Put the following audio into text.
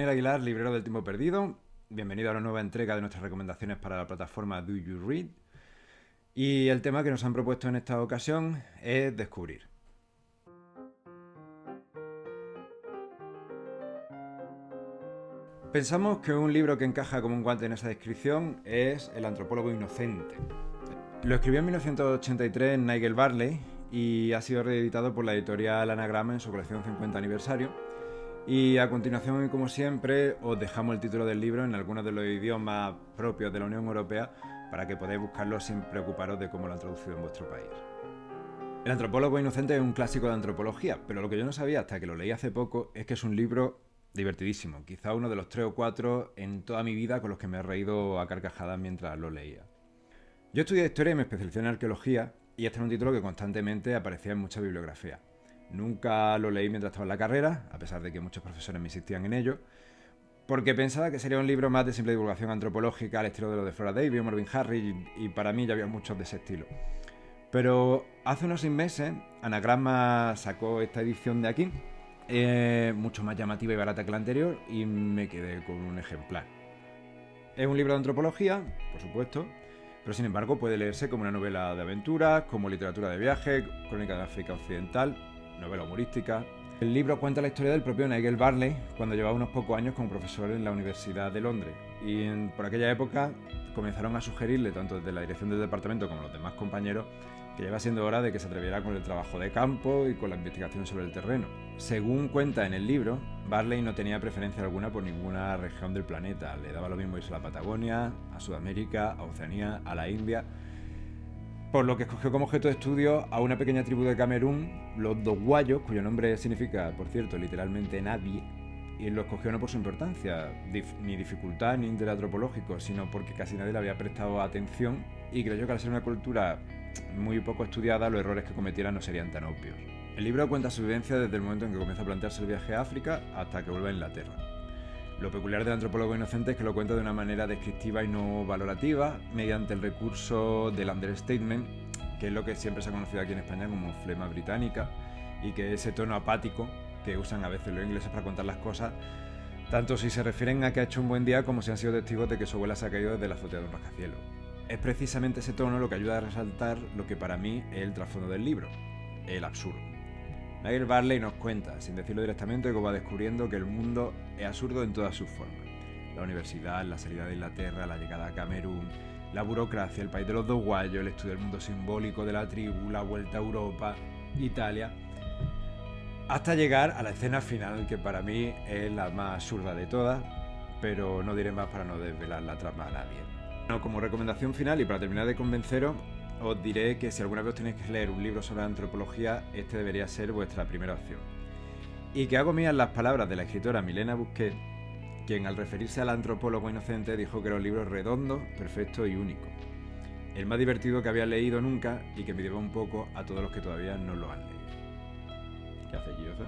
Daniel Aguilar, librero del tiempo perdido. Bienvenido a una nueva entrega de nuestras recomendaciones para la plataforma Do You Read. Y el tema que nos han propuesto en esta ocasión es descubrir. Pensamos que un libro que encaja como un guante en esa descripción es El antropólogo inocente. Lo escribió en 1983 Nigel Barley y ha sido reeditado por la editorial Anagrama en su colección 50 aniversario. Y a continuación, y como siempre, os dejamos el título del libro en algunos de los idiomas propios de la Unión Europea para que podáis buscarlo sin preocuparos de cómo lo han traducido en vuestro país. El antropólogo inocente es un clásico de antropología, pero lo que yo no sabía hasta que lo leí hace poco es que es un libro divertidísimo, quizá uno de los 3 o 4 en toda mi vida con los que me he reído a carcajadas mientras lo leía. Yo estudié historia y me especialicé en arqueología, y este era un título que constantemente aparecía en mucha bibliografía. Nunca lo leí mientras estaba en la carrera, a pesar de que muchos profesores me insistían en ello, porque pensaba que sería un libro más de simple divulgación antropológica al estilo de lo de Flora Davis o Marvin Harris, y para mí ya había muchos de ese estilo. Pero hace unos 6 meses, Anagrama sacó esta edición de aquí, mucho más llamativa y barata que la anterior, y me quedé con un ejemplar. Es un libro de antropología, por supuesto, pero sin embargo puede leerse como una novela de aventuras, como literatura de viaje, crónica de África Occidental, novela humorística. El libro cuenta la historia del propio Nigel Barley cuando llevaba unos pocos años como profesor en la Universidad de Londres, y por aquella época comenzaron a sugerirle, tanto desde la dirección del departamento como los demás compañeros, que ya iba siendo hora de que se atreviera con el trabajo de campo y con la investigación sobre el terreno. Según cuenta en el libro, Barley no tenía preferencia alguna por ninguna región del planeta. Le daba lo mismo irse a la Patagonia, a Sudamérica, a Oceanía, a la India, por lo que escogió como objeto de estudio a una pequeña tribu de Camerún, los Doguayos, cuyo nombre significa, por cierto, literalmente nadie, y lo escogió no por su importancia, ni dificultad ni interés antropológico, sino porque casi nadie le había prestado atención y creyó que al ser una cultura muy poco estudiada, los errores que cometiera no serían tan obvios. El libro cuenta su vivencia desde el momento en que comienza a plantearse el viaje a África hasta que vuelve a Inglaterra. Lo peculiar del antropólogo inocente es que lo cuenta de una manera descriptiva y no valorativa, mediante el recurso del understatement, que es lo que siempre se ha conocido aquí en España como flema británica, y que es ese tono apático que usan a veces los ingleses para contar las cosas, tanto si se refieren a que ha hecho un buen día como si han sido testigos de que su abuela se ha caído desde la azotea de un rascacielos. Es precisamente ese tono lo que ayuda a resaltar lo que para mí es el trasfondo del libro, el absurdo. Nigel Barley nos cuenta, sin decirlo directamente, cómo va descubriendo que el mundo es absurdo en todas sus formas. La universidad, la salida de Inglaterra, la llegada a Camerún, la burocracia, el país de los Doguayos, el estudio del mundo simbólico de la tribu, la vuelta a Europa, Italia, hasta llegar a la escena final, que para mí es la más absurda de todas, pero no diré más para no desvelar la trama a nadie. Bueno, como recomendación final y para terminar de convenceros, os diré que si alguna vez os tenéis que leer un libro sobre antropología, este debería ser vuestra primera opción. Y que hago mías las palabras de la escritora Milena Busquet, quien al referirse al antropólogo inocente dijo que era un libro redondo, perfecto y único. El más divertido que había leído nunca y que me lleva un poco a todos los que todavía no lo han leído. ¿Qué hace Guilloza?